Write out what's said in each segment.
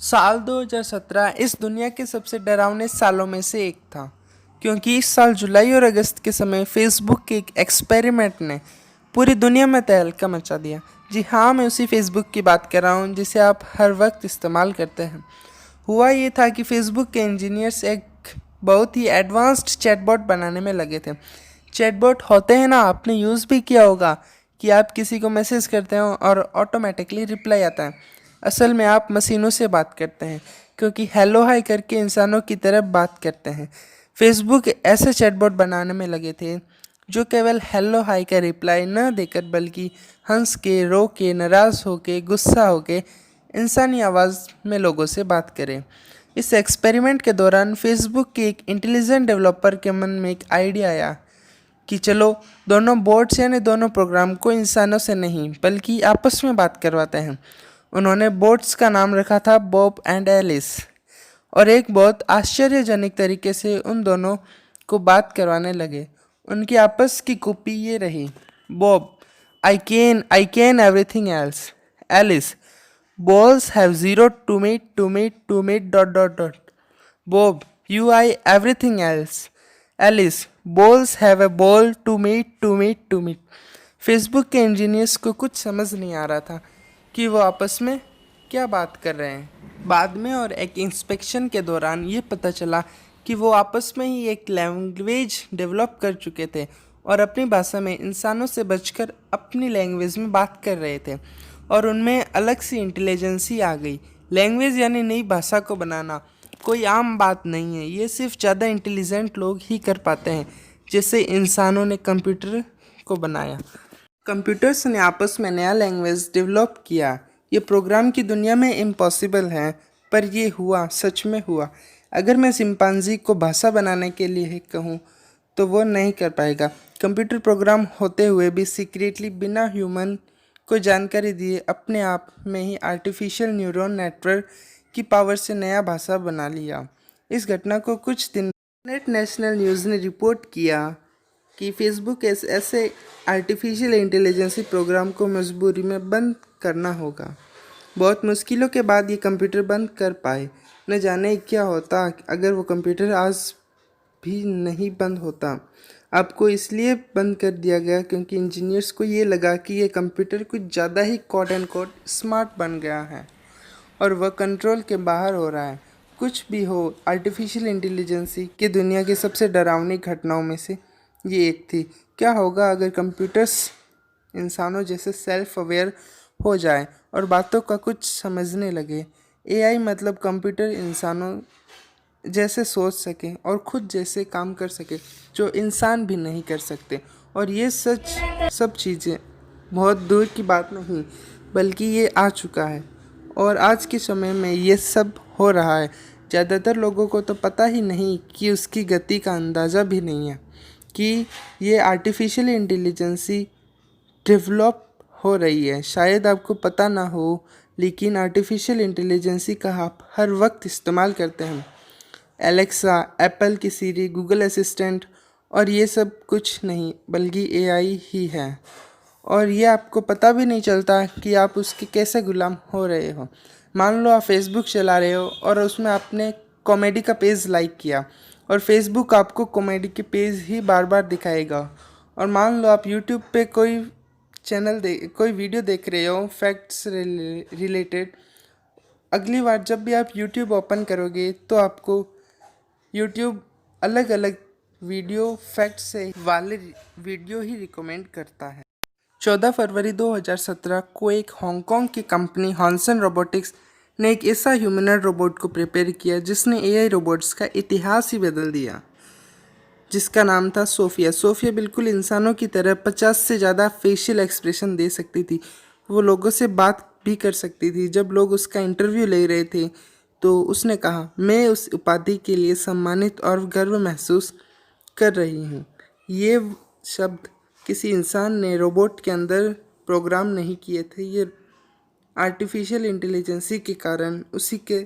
साल 2017 इस दुनिया के सबसे डरावने सालों में से एक था, क्योंकि इस साल जुलाई और अगस्त के समय फेसबुक के एक एक्सपेरिमेंट ने पूरी दुनिया में तहलका मचा दिया। जी हाँ, मैं उसी फेसबुक की बात कर रहा हूँ जिसे आप हर वक्त इस्तेमाल करते हैं। हुआ ये था कि फेसबुक के इंजीनियर्स एक बहुत ही एडवांस्ड चैटबॉट बनाने में लगे थे। चैटबॉट होते हैं ना, आपने यूज़ भी किया होगा कि आप किसी को मैसेज करते हो और ऑटोमेटिकली रिप्लाई आता है। असल में आप मशीनों से बात करते हैं, क्योंकि हेलो हाय करके इंसानों की तरह बात करते हैं। फेसबुक ऐसे चैटबॉट बनाने में लगे थे जो केवल हेलो हाय का रिप्लाई न देकर बल्कि हंस के, रो के, नाराज़ होके, गुस्सा होके इंसानी आवाज़ में लोगों से बात करें। इस एक्सपेरिमेंट के दौरान फेसबुक के एक इंटेलिजेंट डेवलपर के मन में एक आइडिया आया कि चलो दोनों बोट्स यानी दोनों प्रोग्राम को इंसानों से नहीं बल्कि आपस में बात करवाते हैं। उन्होंने बोट्स का नाम रखा था बॉब एंड एलिस, और एक बहुत आश्चर्यजनक तरीके से उन दोनों को बात करवाने लगे। उनकी आपस की कॉपी ये रही: Bob, I can everything else. Alice, balls have zero to meet dot. Bob, you I everything else. Alice, balls have a ball to meet. Facebook के इंजीनियर्स को कुछ समझ नहीं आ रहा था कि वो आपस में क्या बात कर रहे हैं। बाद में और एक इंस्पेक्शन के दौरान ये पता चला कि वो आपस में ही एक लैंग्वेज डेवलप कर चुके थे और अपनी भाषा में इंसानों से बचकर अपनी लैंग्वेज में बात कर रहे थे, और उनमें अलग सी इंटेलिजेंसी आ गई। लैंग्वेज यानी नई भाषा को बनाना कोई आम बात नहीं है, ये सिर्फ ज़्यादा इंटेलिजेंट लोग ही कर पाते हैं, जैसे इंसानों ने कंप्यूटर को बनाया। कंप्यूटर्स ने आपस में नया लैंग्वेज डेवलप किया। ये प्रोग्राम की दुनिया में इम्पॉसिबल है, पर ये हुआ, सच में हुआ। अगर मैं चिंपांजी को भाषा बनाने के लिए कहूँ तो वो नहीं कर पाएगा। कंप्यूटर प्रोग्राम होते हुए भी सीक्रेटली बिना ह्यूमन को जानकारी दिए अपने आप में ही आर्टिफिशियल न्यूरल नेटवर्क की पावर से नया भाषा बना लिया। इस घटना को कुछ दिन नेट नेशनल न्यूज़ ने रिपोर्ट किया कि फेसबुक ऐसे आर्टिफिशियल इंटेलिजेंसी प्रोग्राम को मजबूरी में बंद करना होगा। बहुत मुश्किलों के बाद ये कंप्यूटर बंद कर पाए। न जाने क्या होता अगर वो कंप्यूटर आज भी नहीं बंद होता। आपको इसलिए बंद कर दिया गया क्योंकि इंजीनियर्स को ये लगा कि ये कंप्यूटर कुछ ज़्यादा ही कोट एंड कोट स्मार्ट बन गया है और वह कंट्रोल के बाहर हो रहा है। कुछ भी हो, आर्टिफिशियल इंटेलिजेंसी की दुनिया की सबसे डरावनी घटनाओं में से ये एक थी। क्या होगा अगर कंप्यूटर्स इंसानों जैसे सेल्फ अवेयर हो जाए और बातों का कुछ समझने लगे? एआई मतलब कंप्यूटर इंसानों जैसे सोच सके और खुद जैसे काम कर सके, जो इंसान भी नहीं कर सकते। और ये सच सब चीज़ें बहुत दूर की बात नहीं, बल्कि ये आ चुका है और आज के समय में ये सब हो रहा है। ज़्यादातर लोगों को तो पता ही नहीं कि उसकी गति का अंदाज़ा भी नहीं है कि ये आर्टिफिशियल इंटेलिजेंसी डेवलप हो रही है। शायद आपको पता ना हो, लेकिन आर्टिफिशियल इंटेलिजेंसी का आप हर वक्त इस्तेमाल करते हैं। एलेक्सा, एप्पल की सीरी, गूगल असिस्टेंट, और ये सब कुछ नहीं बल्कि एआई ही है। और ये आपको पता भी नहीं चलता कि आप उसके कैसे गुलाम हो रहे हो। मान लो आप फेसबुक चला रहे हो और उसमें आपने कॉमेडी का पेज लाइक किया और फेसबुक आपको कॉमेडी के पेज ही बार बार दिखाएगा। और मान लो आप यूट्यूब पे कोई वीडियो देख रहे हो फैक्ट्स रिलेटेड, अगली बार जब भी आप यूट्यूब ओपन करोगे तो आपको यूट्यूब अलग अलग वीडियो फैक्ट से वाले वीडियो ही रिकमेंड करता है। 14 फरवरी 2017 को एक हांगकांग की कंपनी हॉनसन रोबोटिक्स ने एक ऐसा ह्यूमनॉइड रोबोट को प्रिपेयर किया जिसने एआई रोबोट्स का इतिहास ही बदल दिया, जिसका नाम था सोफिया। सोफिया बिल्कुल इंसानों की तरह 50 से ज़्यादा फेशियल एक्सप्रेशन दे सकती थी। वो लोगों से बात भी कर सकती थी। जब लोग उसका इंटरव्यू ले रहे थे तो उसने कहा, मैं उस उपाधि के लिए सम्मानित और गर्व महसूस कर रही हूँ। ये शब्द किसी इंसान ने रोबोट के अंदर प्रोग्राम नहीं किए थे, ये आर्टिफिशियल इंटेलिजेंसी के कारण उसी के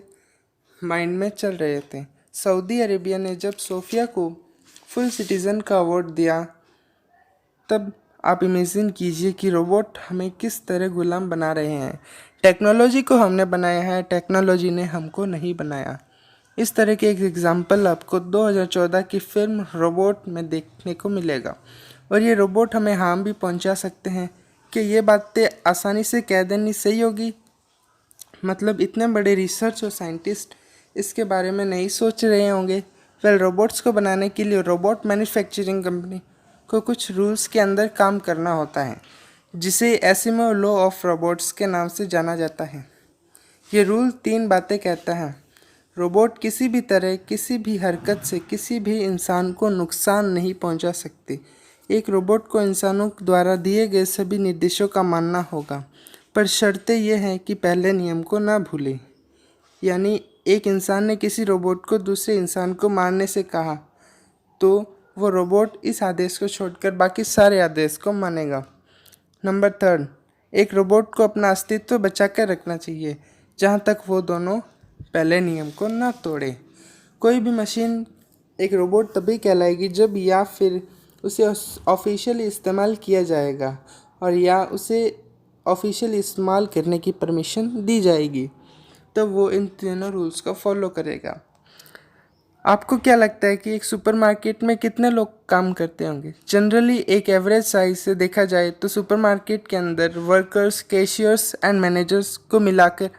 माइंड में चल रहे थे। सऊदी अरेबिया ने जब सोफिया को फुल सिटीज़न का अवार्ड दिया, तब आप इमेजिन कीजिए कि रोबोट हमें किस तरह गुलाम बना रहे हैं। टेक्नोलॉजी को हमने बनाया है, टेक्नोलॉजी ने हमको नहीं बनाया। इस तरह के एक एग्जाम्पल आपको 2014 की फिल्म रोबोट में देखने को मिलेगा। और ये रोबोट हमें हार्म भी पहुंचा सकते हैं। कि ये बातें आसानी से कह देनी सही होगी? मतलब इतने बड़े रिसर्च और साइंटिस्ट इसके बारे में नहीं सोच रहे होंगे। रोबोट्स को बनाने के लिए रोबोट मैन्युफैक्चरिंग कंपनी को कुछ रूल्स के अंदर काम करना होता है, जिसे एसिमोव लॉ ऑफ रोबोट्स के नाम से जाना जाता है। ये रूल 3 बातें कहता है। रोबोट किसी भी तरह किसी भी हरकत से किसी भी इंसान को नुकसान नहीं पहुंचा सकती। एक रोबोट को इंसानों द्वारा दिए गए सभी निर्देशों का मानना होगा, पर शर्तें यह हैं कि पहले नियम को ना भूलें। यानी एक इंसान ने किसी रोबोट को दूसरे इंसान को मारने से कहा तो वो रोबोट इस आदेश को छोड़कर बाकी सारे आदेश को मानेगा। नंबर 3, एक रोबोट को अपना अस्तित्व बचा कर रखना चाहिए जहाँ तक वो दोनों पहले नियम को न तोड़े। कोई भी मशीन एक रोबोट तभी कहलाएगी जब या फिर उसे ऑफिशियली इस्तेमाल किया जाएगा और या उसे ऑफिशियली इस्तेमाल करने की परमिशन दी जाएगी, तो वो इन तीनों रूल्स को फॉलो करेगा। आपको क्या लगता है कि एक सुपरमार्केट में कितने लोग काम करते होंगे? जनरली एक एवरेज साइज से देखा जाए तो सुपरमार्केट के अंदर वर्कर्स, कैशियर्स एंड मैनेजर्स को मिलाकर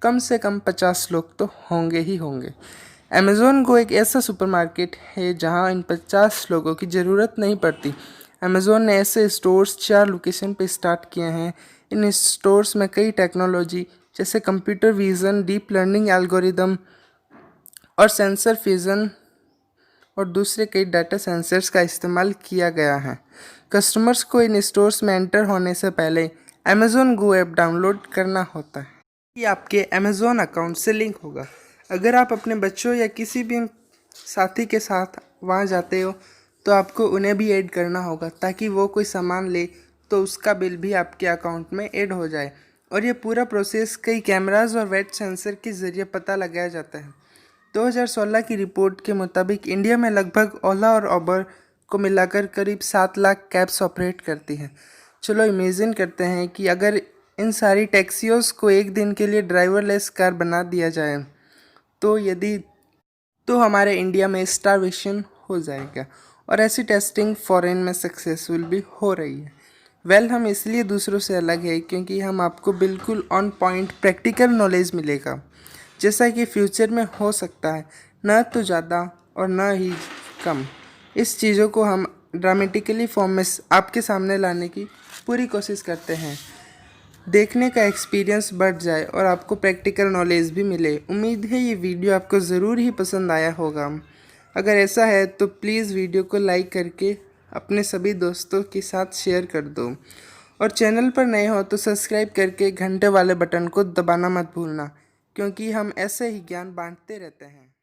कम से कम 50 लोग तो होंगे ही होंगे। अमेज़ॉन गो एक ऐसा सुपरमार्केट है जहां इन 50 लोगों की ज़रूरत नहीं पड़ती। अमेज़ॉन ने ऐसे स्टोर्स 4 लोकेशन पे स्टार्ट किए हैं। इन स्टोर्स में कई टेक्नोलॉजी जैसे computer vision, deep learning algorithm और सेंसर फ्यूज़न और दूसरे कई डाटा सेंसर्स का इस्तेमाल किया गया है। कस्टमर्स को इन स्टोर्स में एंटर होने से पहले अमेज़ॉन गो ऐप डाउनलोड करना होता है। ये आपके अमेज़ॉन अकाउंट से लिंक होगा। अगर आप अपने बच्चों या किसी भी साथी के साथ वहाँ जाते हो तो आपको उन्हें भी ऐड करना होगा, ताकि वो कोई सामान ले तो उसका बिल भी आपके अकाउंट में ऐड हो जाए। और ये पूरा प्रोसेस कई कैमराज और वेट सेंसर के ज़रिए पता लगाया जाता है। 2016 की रिपोर्ट के मुताबिक इंडिया में लगभग ओला और उबर को मिलाकर करीब 7 लाख कैब्स ऑपरेट करती हैं। चलो इमेजिन करते हैं कि अगर इन सारी टैक्सियों को एक दिन के लिए ड्राइवरलेस कार बना दिया जाए तो हमारे इंडिया में स्टारवेशन हो जाएगा। और ऐसी टेस्टिंग फॉरेन में सक्सेसफुल भी हो रही है। हम इसलिए दूसरों से अलग है क्योंकि हम आपको बिल्कुल ऑन पॉइंट प्रैक्टिकल नॉलेज मिलेगा, जैसा कि फ्यूचर में हो सकता है, न तो ज़्यादा और न ही कम। इस चीज़ों को हम ड्रामेटिकली फॉर्म में आपके सामने लाने की पूरी कोशिश करते हैं। देखने का एक्सपीरियंस बढ़ जाए और आपको प्रैक्टिकल नॉलेज भी मिले। उम्मीद है ये वीडियो आपको ज़रूर ही पसंद आया होगा। अगर ऐसा है तो प्लीज़ वीडियो को लाइक करके अपने सभी दोस्तों के साथ शेयर कर दो। और चैनल पर नए हो तो सब्सक्राइब करके घंटे वाले बटन को दबाना मत भूलना, क्योंकि हम ऐसे ही ज्ञान बांटते रहते हैं।